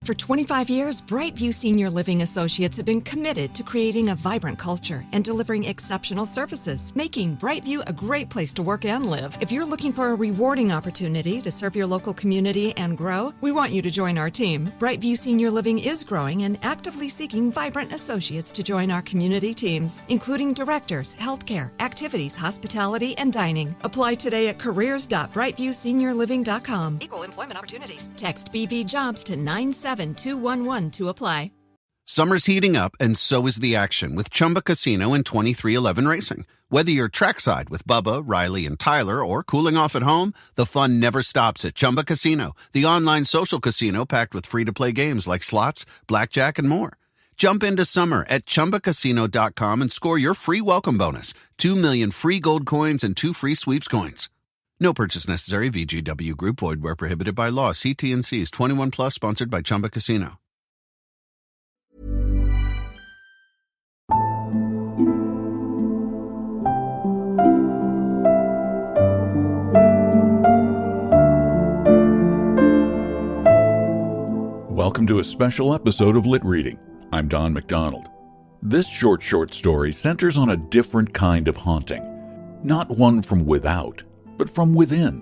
For 25 years, Brightview Senior Living Associates have been committed to creating a vibrant culture and delivering exceptional services, making Brightview a great place to work and live. If you're looking for a rewarding opportunity to serve your local community and grow, we want you to join our team. Brightview Senior Living is growing and actively seeking vibrant associates to join our community teams, including directors, healthcare, activities, hospitality, and dining. Apply today at careers.brightviewseniorliving.com. Equal employment opportunities. Text BV Jobs to 97211 to apply. Summer's heating up, and so is the action with Chumba Casino and 23XI Racing. Whether you're trackside with Bubba, Riley, and Tyler, or cooling off at home, the fun never stops at Chumba Casino, the online social casino packed with free-to-play games like slots, blackjack, and more. Jump into summer at ChumbaCasino.com and score your free welcome bonus, 2 million free gold coins and 2 free sweeps coins. No purchase necessary. VGW Group. Void where prohibited by law. See T&Cs. 21 plus. Sponsored by Chumba Casino. Welcome to a special episode of LitReading. I'm Don McDonald. This short story centers on a different kind of haunting. Not one from without, but from within.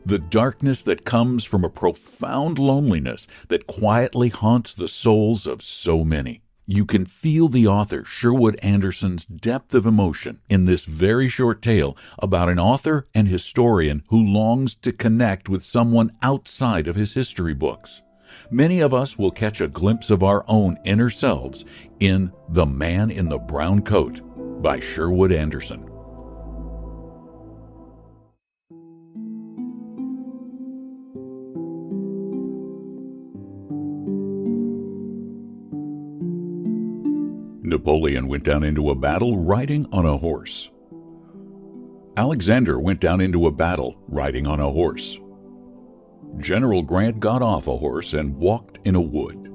The darkness that comes from a profound loneliness that quietly haunts the souls of so many. You can feel the author Sherwood Anderson's depth of emotion in this very short tale about an author and historian who longs to connect with someone outside of his history books. Many of us will catch a glimpse of our own inner selves in The Man in the Brown Coat by Sherwood Anderson. Napoleon went down into a battle riding on a horse. Alexander went down into a battle riding on a horse. General Grant got off a horse and walked in a wood.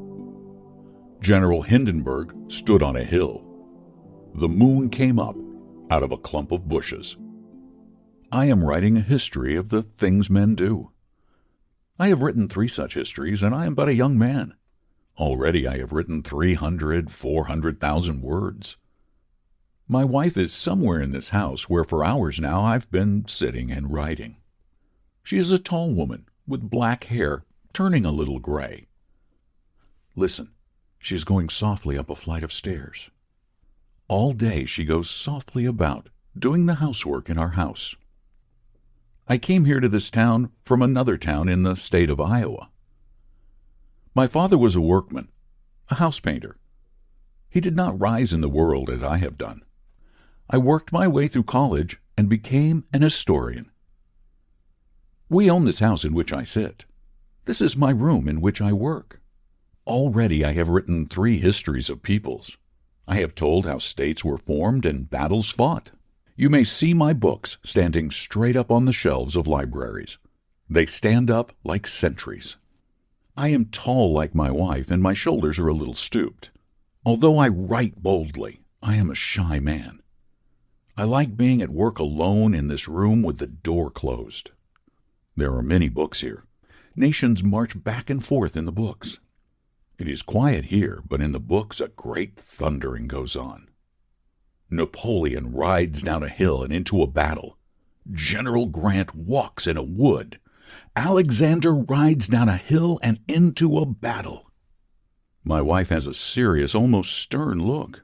General Hindenburg stood on a hill. The moon came up out of a clump of bushes. I am writing a history of the things men do. I have written 3 such histories, and I am but a young man. Already I have written 400,000 words. My wife is somewhere in this house where for hours now I've been sitting and writing. She is a tall woman with black hair turning a little gray. Listen, she is going softly up a flight of stairs. All day she goes softly about, doing the housework in our house. I came here to this town from another town in the state of Iowa. My father was a workman, a house painter. He did not rise in the world as I have done. I worked my way through college and became an historian. We own this house in which I sit. This is my room in which I work. Already I have written 3 histories of peoples. I have told how states were formed and battles fought. You may see my books standing straight up on the shelves of libraries. They stand up like sentries. I am tall like my wife, and my shoulders are a little stooped. Although I write boldly, I am a shy man. I like being at work alone in this room with the door closed. There are many books here. Nations march back and forth in the books. It is quiet here, but in the books a great thundering goes on. Napoleon rides down a hill and into a battle. General Grant walks in a wood. Alexander rides down a hill and into a battle. My wife has a serious, almost stern look.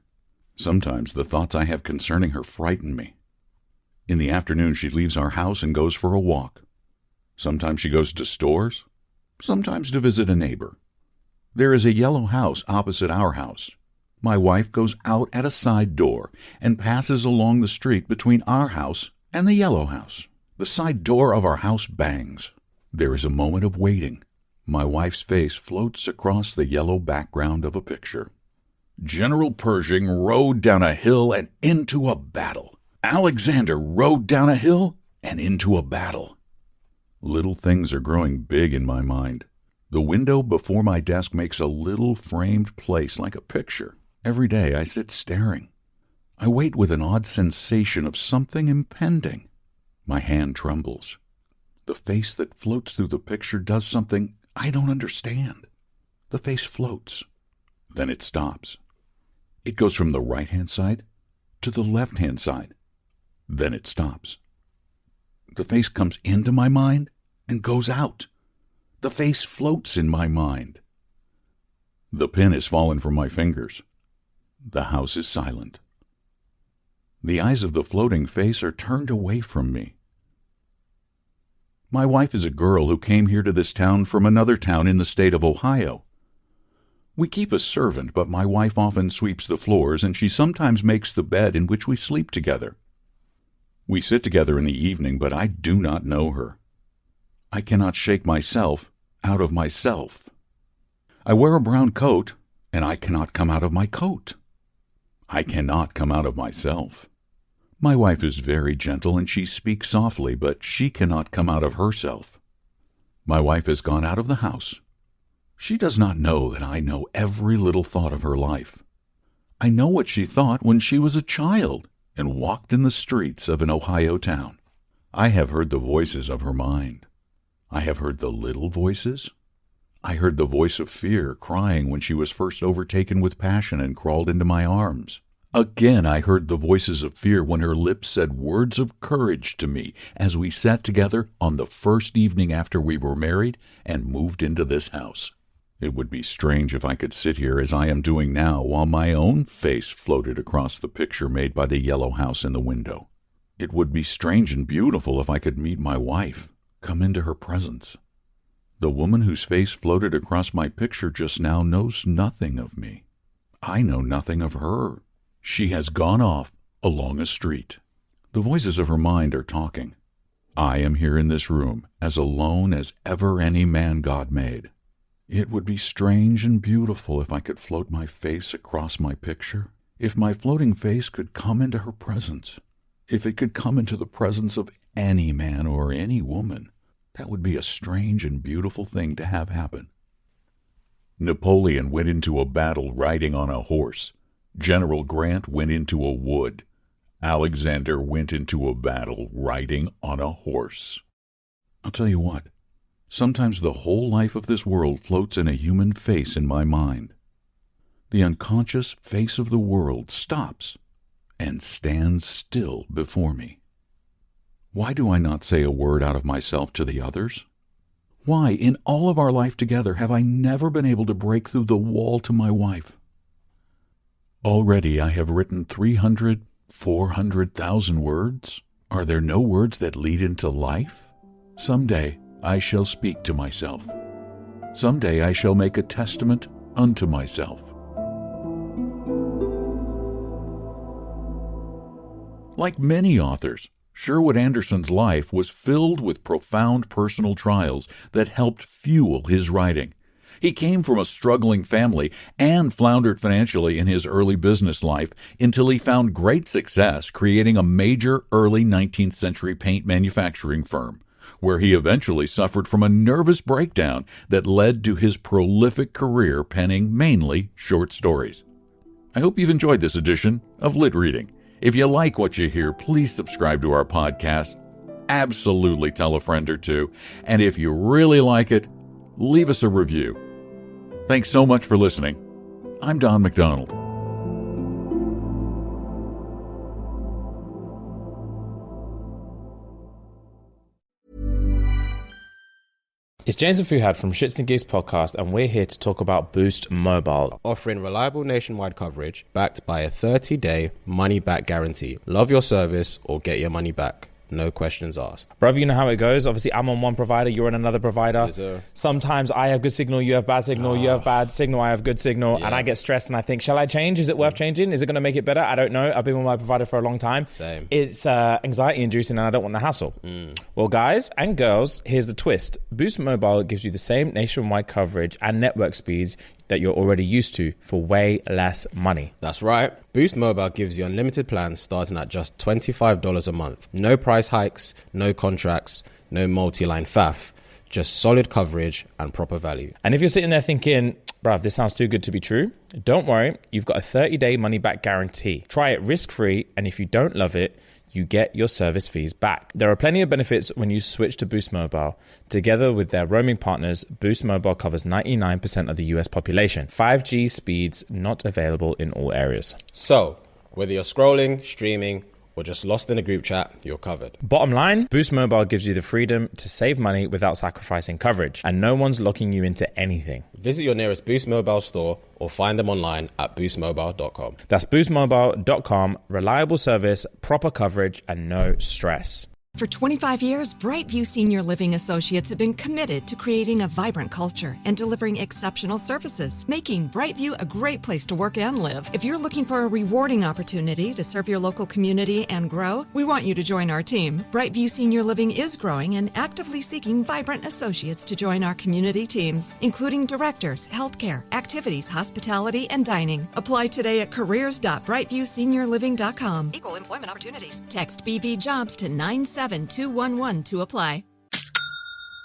Sometimes the thoughts I have concerning her frighten me. In the afternoon she leaves our house and goes for a walk. Sometimes she goes to stores, sometimes to visit a neighbor. There is a yellow house opposite our house. My wife goes out at a side door and passes along the street between our house and the yellow house. The side door of our house bangs. There is a moment of waiting. My wife's face floats across the yellow background of a picture. General Pershing rode down a hill and into a battle. Alexander rode down a hill and into a battle. Little things are growing big in my mind. The window before my desk makes a little framed place like a picture. Every day I sit staring. I wait with an odd sensation of something impending. My hand trembles. The face that floats through the picture does something I don't understand. The face floats. Then it stops. It goes from the right-hand side to the left-hand side. Then it stops. The face comes into my mind and goes out. The face floats in my mind. The pen has fallen from my fingers. The house is silent. The eyes of the floating face are turned away from me. My wife is a girl who came here to this town from another town in the state of Ohio. We keep a servant, but my wife often sweeps the floors, and she sometimes makes the bed in which we sleep together. We sit together in the evening, but I do not know her. I cannot shake myself out of myself. I wear a brown coat, and I cannot come out of my coat. I cannot come out of myself. My wife is very gentle, and she speaks softly, but she cannot come out of herself. My wife has gone out of the house. She does not know that I know every little thought of her life. I know what she thought when she was a child and walked in the streets of an Ohio town. I have heard the voices of her mind. I have heard the little voices. I heard the voice of fear crying when she was first overtaken with passion and crawled into my arms. Again, I heard the voices of fear when her lips said words of courage to me as we sat together on the first evening after we were married and moved into this house. It would be strange if I could sit here as I am doing now while my own face floated across the picture made by the yellow house in the window. It would be strange and beautiful if I could meet my wife, come into her presence. The woman whose face floated across my picture just now knows nothing of me. I know nothing of her. She has gone off along a street. The voices of her mind are talking. I am here in this room, as alone as ever any man God made. It would be strange and beautiful if I could float my face across my picture, if my floating face could come into her presence, if it could come into the presence of any man or any woman. That would be a strange and beautiful thing to have happen. Napoleon went into a battle riding on a horse. General Grant went into a wood. Alexander went into a battle riding on a horse. I'll tell you what. Sometimes the whole life of this world floats in a human face in my mind. The unconscious face of the world stops and stands still before me. Why do I not say a word out of myself to the others? Why, in all of our life together, have I never been able to break through the wall to my wife? Already I have written 300, 400,000 words. Are there no words that lead into life? Someday I shall speak to myself. Someday I shall make a testament unto myself. Like many authors, Sherwood Anderson's life was filled with profound personal trials that helped fuel his writing. He came from a struggling family and floundered financially in his early business life until he found great success creating a major early 19th century paint manufacturing firm, where he eventually suffered from a nervous breakdown that led to his prolific career penning mainly short stories. I hope you've enjoyed this edition of Lit Reading. If you like what you hear, please subscribe to our podcast. Absolutely tell a friend or two. And if you really like it, leave us a review. Thanks so much for listening. I'm Don McDonald. It's James and Fuhad from Shits and Gigs podcast, and we're here to talk about Boost Mobile. Offering reliable nationwide coverage backed by a 30-day money-back guarantee. Love your service or get your money back. No questions asked. Brother, you know how it goes. Obviously, I'm on one provider, you're on another provider. Sometimes I have good signal, you have bad signal, you have bad signal, I have good signal, and I get stressed and I think, shall I change? Is it worth changing? Is it going to make it better? I don't know. I've been with my provider for a long time. Same. It's anxiety-inducing and I don't want the hassle. Well, guys and girls, here's the twist. Boost Mobile gives you the same nationwide coverage and network speeds that you're already used to for way less money. That's right. Boost Mobile gives you unlimited plans starting at just $25 a month. No price hikes, no contracts, no multi-line faff. Just solid coverage and proper value. And if you're sitting there thinking, bruv, this sounds too good to be true, don't worry. You've got a 30-day money-back guarantee. Try it risk-free, and if you don't love it, you get your service fees back. There are plenty of benefits when you switch to Boost Mobile. Together with their roaming partners, Boost Mobile covers 99% of the US population. 5G speeds not available in all areas. So, whether you're scrolling, streaming, or just lost in a group chat, you're covered. Bottom line, Boost Mobile gives you the freedom to save money without sacrificing coverage, and no one's locking you into anything. Visit your nearest Boost Mobile store or find them online at boostmobile.com. That's boostmobile.com. Reliable service, proper coverage, and no stress. For 25 years, Brightview Senior Living Associates have been committed to creating a vibrant culture and delivering exceptional services, making Brightview a great place to work and live. If you're looking for a rewarding opportunity to serve your local community and grow, we want you to join our team. Brightview Senior Living is growing and actively seeking vibrant associates to join our community teams, including directors, healthcare, activities, hospitality, and dining. Apply today at careers.brightviewseniorliving.com. Equal employment opportunities. Text BV Jobs to 97211 to apply.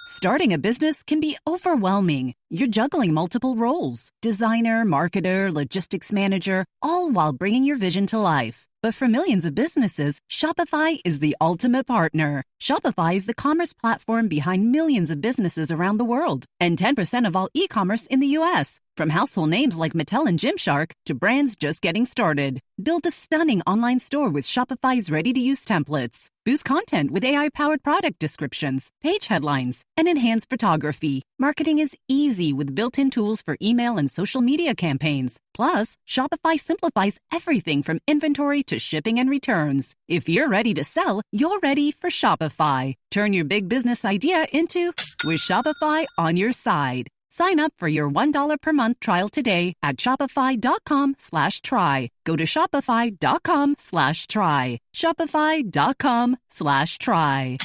Starting a business can be overwhelming. You're juggling multiple roles: designer, marketer, logistics manager, all while bringing your vision to life. But for millions of businesses, Shopify is the ultimate partner. Shopify is the commerce platform behind millions of businesses around the world, and 10% of all e-commerce in the U.S. From household names like Mattel and Gymshark to brands just getting started. Build a stunning online store with Shopify's ready-to-use templates. Boost content with AI-powered product descriptions, page headlines, and enhanced photography. Marketing is easy with built-in tools for email and social media campaigns. Plus, Shopify simplifies everything from inventory to shipping and returns. If you're ready to sell, you're ready for Shopify. Turn your big business idea into with Shopify on your side. Sign up for your $1 per month trial today at shopify.com/try. Go to shopify.com/try. Shopify.com/try.